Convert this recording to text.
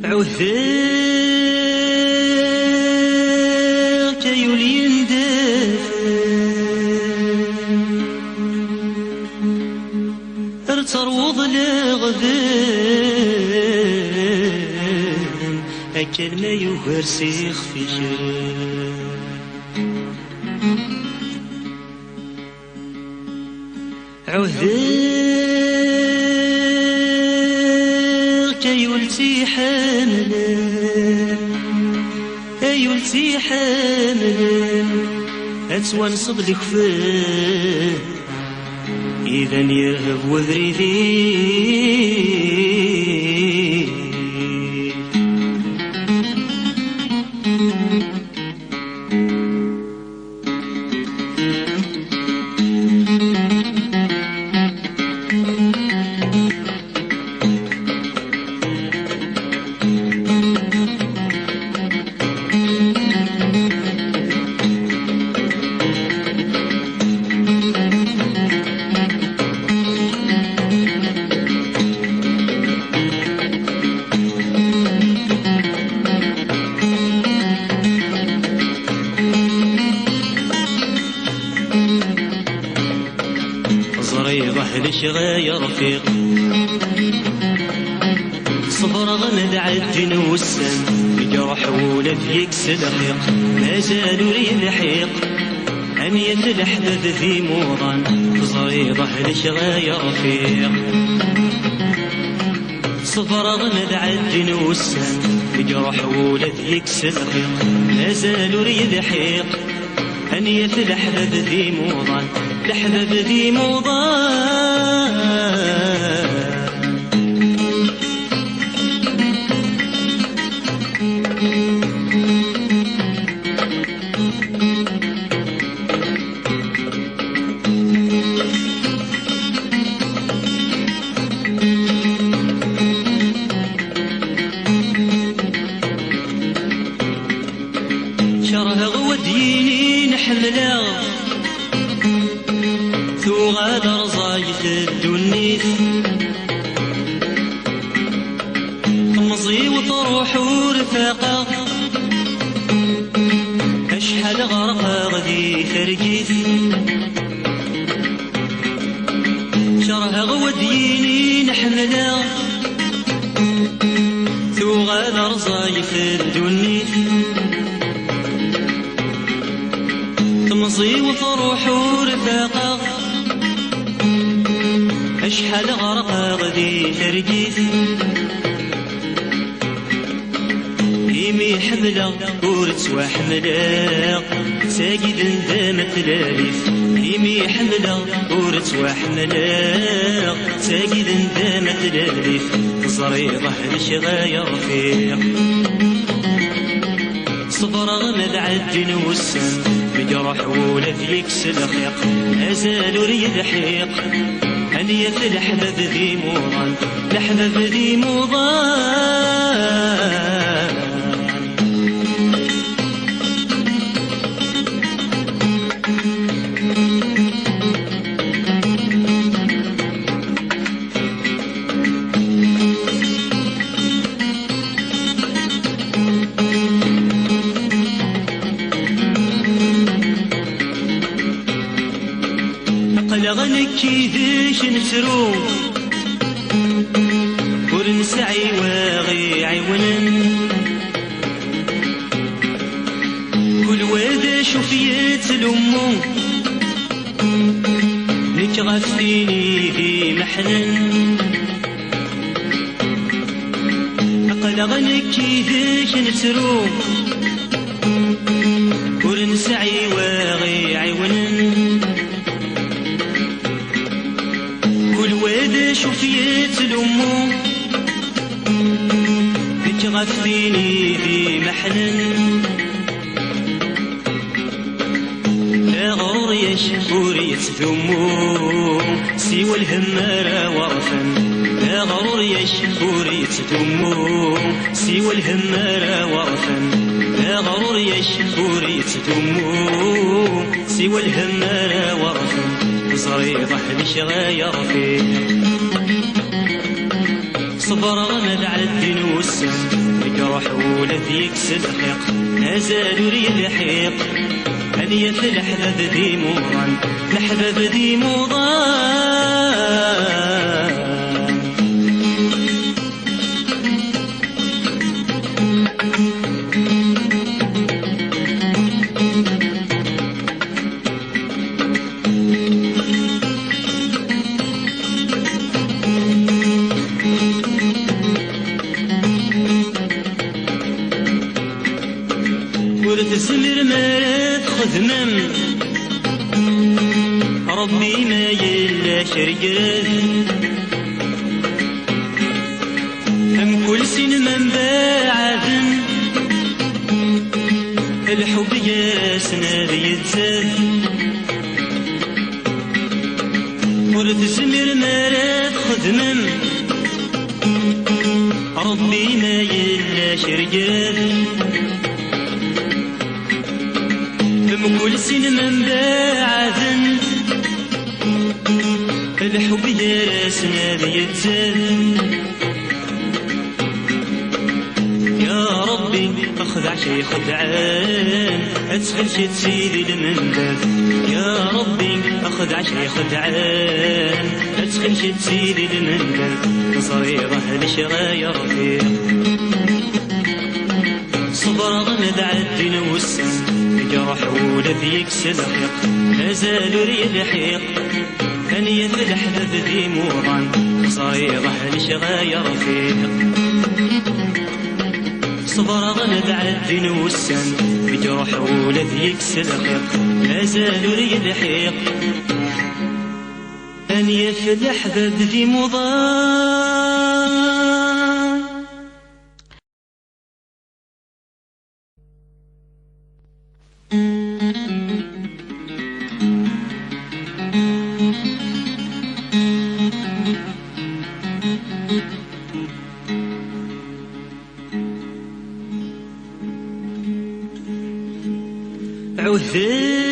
عوثاك يولي ندافع ارتروض لغذان أكل ما يهرسيخ في شان عوثاك يولتي حاملا يولتي حاملا أتوانصب الكفاه إذا يرهب وذريذي يا رفيق صبر غمد عالجن والسم الجرح ولا فيك سلخيق ما زالوا لي لحيق أمية الأحباب في موضان صريضة لشغا يا رفيق صبر غمد عالجن والسم الجرح ولا فيك سلخيق ما زالوا لي لحيق أمية الأحباب في موضان الأحباب في موضان شره غوديني نحمله ثو غادر زايد الدنيث مصي وطروح ورفاقه أشحال غرقه غدي ثرجيث شره غوديني نحمله ثو غادر زايد الدنيث تمصي وفروح ورفاقه أشحال غرقه غدي ترجيث يمي حمله ورتسوى حمله ساقي دندامة الاليف يمي حمله ورتسوى حمله ساقي دندامة الاليف صريضه لشغا يا رفيق صبر غمد عالجن والسم بجرح ولا فيك سلخيق أزالوا لي لحيق أنية الأحباب ذي موضان الأحباب ذي موضان قلغنكي ذيش نسرو ورنسعي واغي عيونا كل وذا شوفيت الأمو لك غفيني في محنن قلغنكي ذيش نسرو ورنسعي واغي عيونا والواد شوفيت الأمو بك غفيني في محنن يا غرور يا شهور يتذمو سوى الهمارة ورفن يا غرور يا شهور يتذمو سوى الهمارة ورفن يا غرور يا شهور يتذمو سوى الهمارة ورفن صريضة لشغا يا رفيق صبر غمد على الدين والسم يجرح ولا يكسر الخيق مازال يريد يحيق هنية الأحباب ذي موران الأحباب ذي موران ورتزمر ما خدمم ربي ما يلا شرقراد هم كل سن من باعدن الحب ياسنا يتزاد ورتزمر ما خدمم ربي ما يلا شرقراد كل سن من بعدن الحب يراسنا يتزاد يا ربي اخذ عشي خدعان ادخل شي تسيدي المنبر يا ربي اخذ عشي خدعان ادخل شي تسيدي المنبر صريغه لشغايا رفيق صبر غمد عالدين والسن جرح ولا يكسر الخيق مازال يريد يحيق هنية الأحباب ذي موران صريغه لشغايا رفيق صبر غمد عالدين والسن جرح ولا يكسر الخيق مازال يريد يحيق هنية الأحباب ذي موران. عذاب